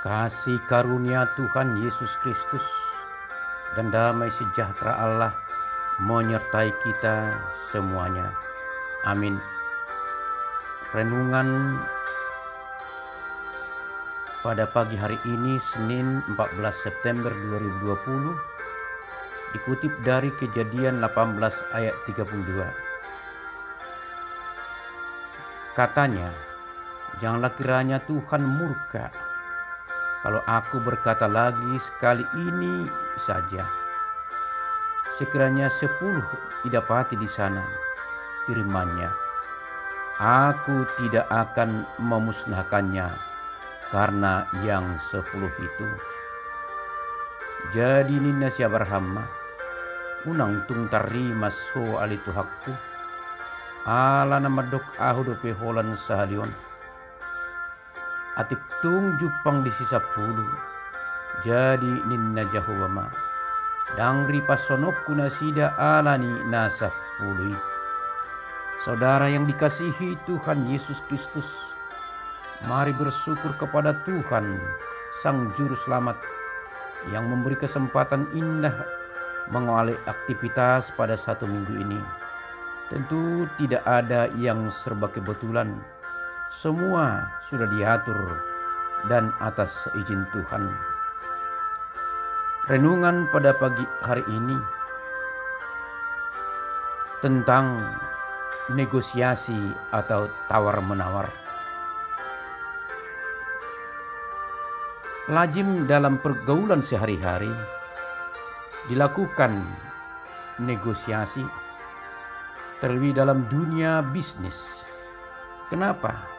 Kasih karunia Tuhan Yesus Kristus dan damai sejahtera Allah menyertai kita semuanya. Amin. Renungan pada pagi hari ini, Senin 14 September 2020, dikutip dari Kejadian 18 ayat 32. Katanya, janganlah kiranya Tuhan murka kalau aku berkata lagi sekali ini saja. Sekiranya 10 didapati di sana, firman-Nya, aku tidak akan memusnahkannya karena yang 10 itu. Jadi nina si Abraham, unang tung tarima so alitu hakku, ala nama dok ahu dope holan sahalion. Atip tung jupang di sisa pulu, jadi ninna jahubama, dangri pasonok kuna sida alani nasa pului. Saudara yang dikasihi Tuhan Yesus Kristus, mari bersyukur kepada Tuhan Sang Juru Selamat yang memberi kesempatan indah mengawali aktivitas pada satu minggu ini. Tentu tidak ada yang serba kebetulan. Semua sudah diatur dan atas izin Tuhan. Renungan pada pagi hari ini tentang negosiasi atau tawar-menawar. Lazim dalam pergaulan sehari-hari dilakukan negosiasi, terlebih dalam dunia bisnis. Kenapa?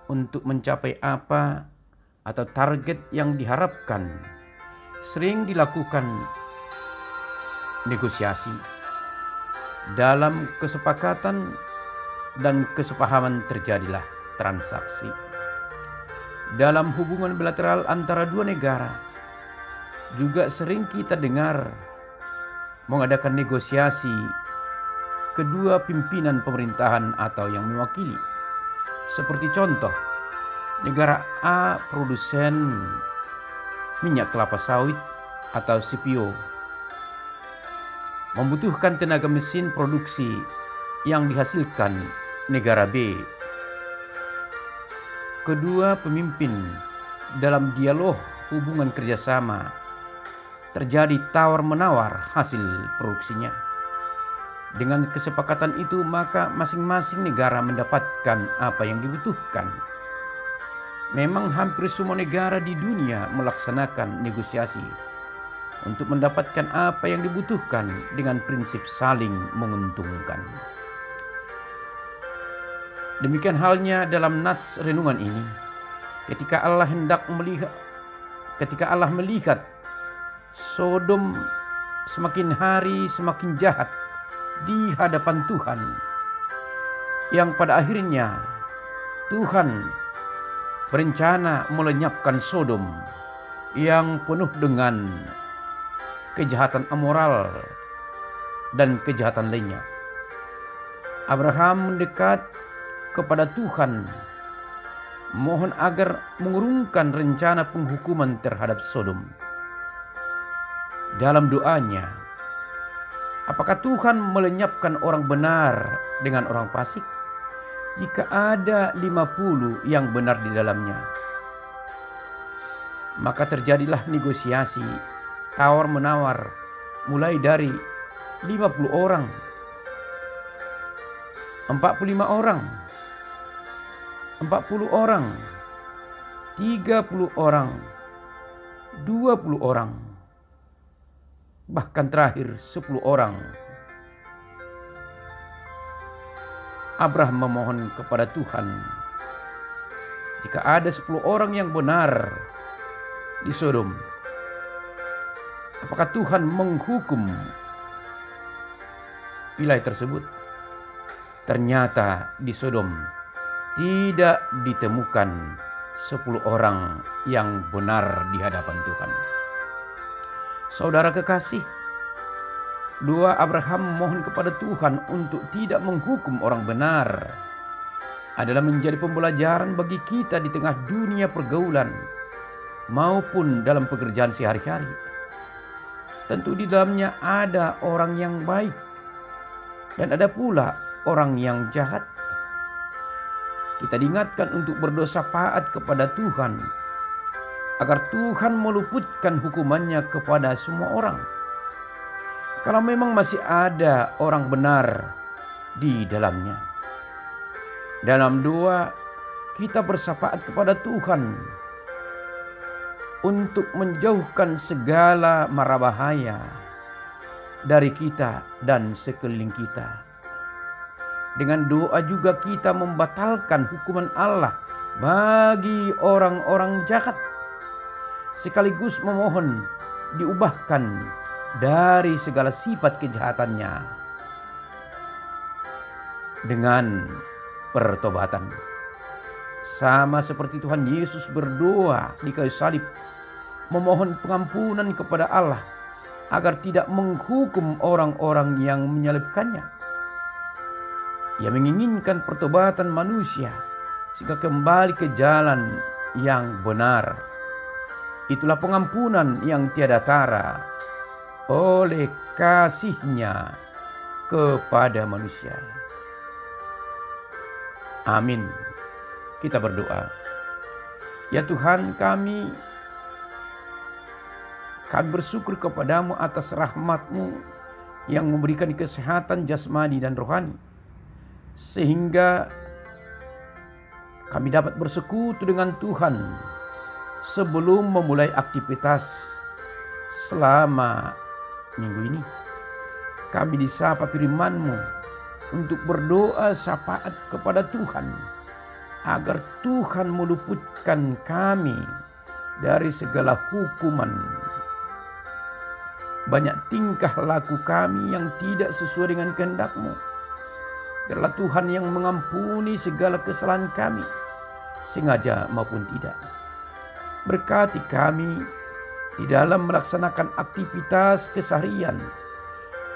Untuk mencapai apa atau target yang diharapkan, sering dilakukan negosiasi. Dalam kesepakatan dan kesepahaman terjadilah transaksi. Dalam hubungan bilateral antara dua negara, juga sering kita dengar mengadakan negosiasi kedua pimpinan pemerintahan atau yang mewakili. Seperti contoh, negara A produsen minyak kelapa sawit atau CPO membutuhkan tenaga mesin produksi yang dihasilkan negara B. Kedua pemimpin dalam dialog hubungan kerjasama terjadi tawar-menawar hasil produksinya. Dengan kesepakatan itu, maka masing-masing negara mendapatkan apa yang dibutuhkan. Memang hampir semua negara di dunia melaksanakan negosiasi untuk mendapatkan apa yang dibutuhkan dengan prinsip saling menguntungkan. Demikian halnya dalam nats renungan ini, ketika Allah melihat Sodom semakin hari semakin jahat di hadapan Tuhan, yang pada akhirnya Tuhan berencana melenyapkan Sodom yang penuh dengan kejahatan amoral dan kejahatan lainnya. Abraham mendekat kepada Tuhan, mohon agar mengurungkan rencana penghukuman terhadap Sodom. Dalam doanya, apakah Tuhan melenyapkan orang benar dengan orang fasik jika ada 50 yang benar di dalamnya? Maka terjadilah negosiasi, tawar-menawar, mulai dari 50 orang, 45 orang, 40 orang, 30 orang, 20 orang, bahkan terakhir 10 orang. Abraham memohon kepada Tuhan, jika ada 10 orang yang benar di Sodom, apakah Tuhan menghukum wilayah tersebut? Ternyata di Sodom tidak ditemukan 10 orang yang benar di hadapan Tuhan. Saudara kekasih, doa Abraham mohon kepada Tuhan untuk tidak menghukum orang benar adalah menjadi pembelajaran bagi kita di tengah dunia pergaulan maupun dalam pekerjaan sehari-hari. Tentu di dalamnya ada orang yang baik dan ada pula orang yang jahat. Kita diingatkan untuk berdosa taat kepada Tuhan, agar Tuhan meluputkan hukumannya kepada semua orang. Kalau memang masih ada orang benar di dalamnya. Dalam doa kita bersyafaat kepada Tuhan untuk menjauhkan segala mara bahaya dari kita dan sekeliling kita. Dengan doa juga kita membatalkan hukuman Allah bagi orang-orang jahat, sekaligus memohon diubahkan dari segala sifat kejahatannya dengan pertobatan. Sama seperti Tuhan Yesus berdoa di kayu salib, memohon pengampunan kepada Allah agar tidak menghukum orang-orang yang menyalibkannya. Ia menginginkan pertobatan manusia sehingga kembali ke jalan yang benar. Itulah pengampunan yang tiada tara oleh kasih-Nya kepada manusia. Amin. Kita berdoa. Ya Tuhan, kami bersyukur kepadamu atas rahmat-Mu yang memberikan kesehatan jasmani dan rohani, sehingga kami dapat bersekutu dengan Tuhan sebelum memulai aktivitas selama minggu ini. Kami disapa firman-Mu untuk berdoa syafaat kepada Tuhan, agar Tuhan meluputkan kami dari segala hukuman. Banyak tingkah laku kami yang tidak sesuai dengan kehendak-Mu. Biarlah Tuhan yang mengampuni segala kesalahan kami, sengaja maupun tidak. Berkati kami di dalam melaksanakan aktivitas keseharian.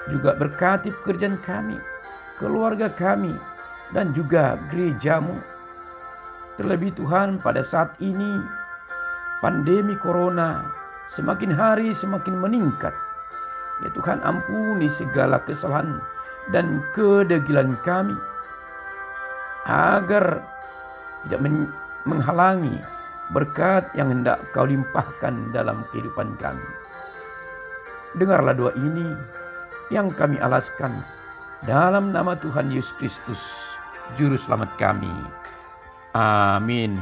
Juga berkati pekerjaan kami, keluarga kami, dan juga gereja-Mu. Terlebih Tuhan, pada saat ini pandemi corona semakin hari semakin meningkat. Ya Tuhan, ampuni segala kesalahan dan kedegilan kami, agar tidak menghalangi berkat yang hendak Kau limpahkan dalam kehidupan kami. Dengarlah doa ini yang kami alaskan dalam nama Tuhan Yesus Kristus, Juru Selamat kami. Amin.